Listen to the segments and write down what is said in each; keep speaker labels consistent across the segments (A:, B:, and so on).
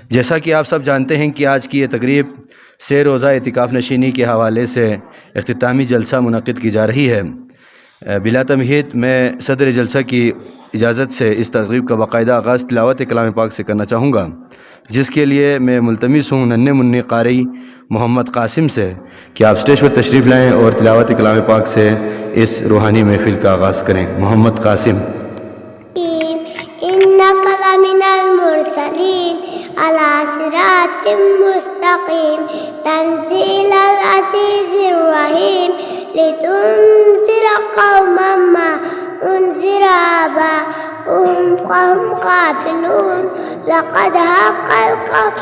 A: जैसा कि आप सब जानते हैं कि आज की ये तकरीब से रोज़ा एतिकाफ़ नशीनी के हवाले से इख्तितामी जलसा मुनक़्क़िद की जा रही है। बिला तमहीद मैं सदर जलसा की इजाज़त से इस तकरीब का बाकायदा आगाज़ तिलावत कलाम पाक से करना चाहूँगा, जिसके लिए मैं मुल्तमिस हूँ नन्हे मुन्ने कारी मोहम्मद कासिम से कि आप स्टेज पर तशरीफ़ लाएँ और तिलावत कलाम पाक से इस रूहानी महफ़िल का आगाज़ करें। मोहम्मद कासिम।
B: इन्नका मिनल मुरसलीन अला सिरातिम मुस्तकीम तंज़ीलल अज़ीज़िर रहीम लितुनज़िरा कौमम मा उनज़िरा आबाउहुम फहुम गाफ़िलून लक़द हक़्क़ल क़ौलु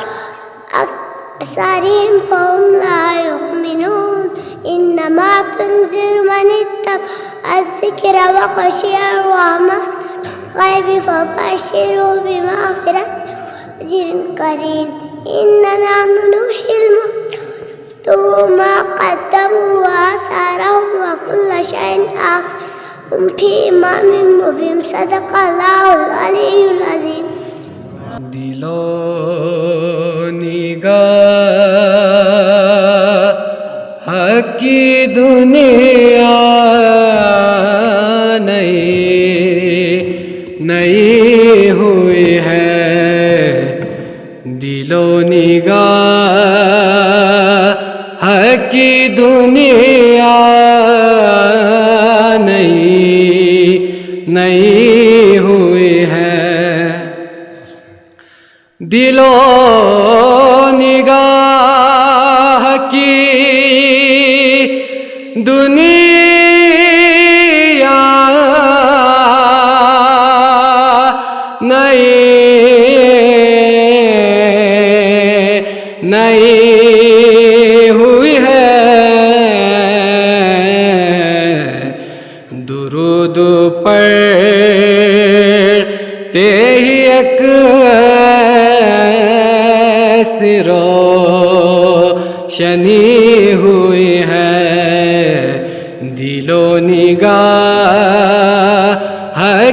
B: अक्सरिहिम फहुम ला युमिनून इन्नमा तुनज़िरु मन इत्तक़ा अज़्ज़िक्रा व ख़शियर रहमान ग़ैबि फबश्शिरहु बिमग़फ़िरतिन व अज्रिन करीम। इन्ना नहनु नुह्यिल मौता मा क़द्दमू व आसारहुम व कुल्ल शैइन अहसयनाहु फ़ी इमामिम मुबीन। सदक़ल्लाहुल अलीयुल अज़ीम।
C: दिलो निगाह की दुनिया नई हुई है, दिलो निगाह की दुनिया नई हुई है, दिलो निगाह की दुनिया नई हुई है, दुरूद पढ़ते ही एक रोशनी हुई है, दिलो निगाह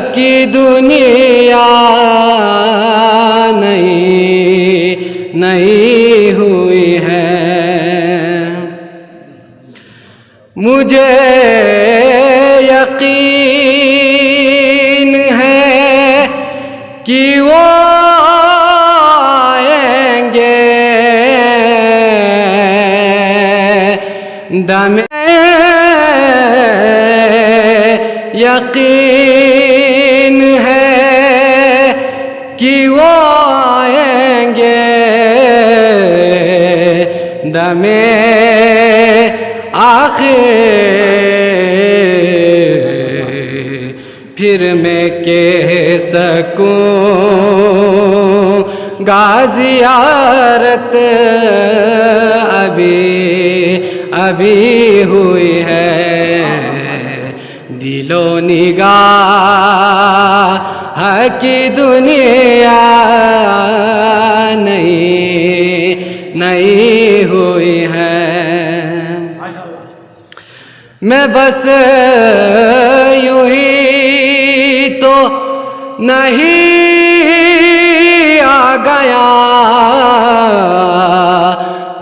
C: की दुनिया नई हुई है। मुझे यकीन है कि वो आएंगे दमे यकीन है कि वो आएंगे दमे आखिर, फिर मैं कह सकूं गाज़ियारत अभी हुई है, दिलो निगाह की दुनिया नई हुई है। मैं बस यूं ही तो नहीं आ गया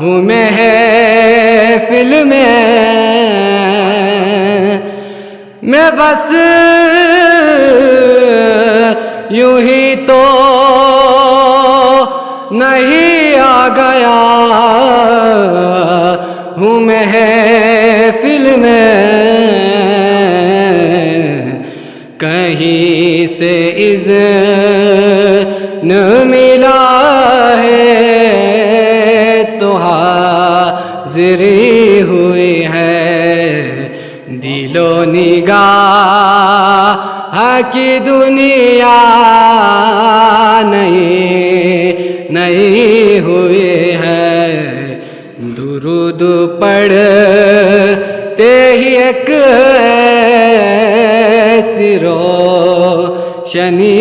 C: हूँ महफ़िल में, मैं बस यूं ही तो नहीं आ गया हूँ महफ़िल में, कहीं से इज़्न मिला है तो हाज़िरी हुई है, दिलो निगाह की दुनिया नई हुई है, दुरूद पढ़ते ही एक ऐसी रोशनी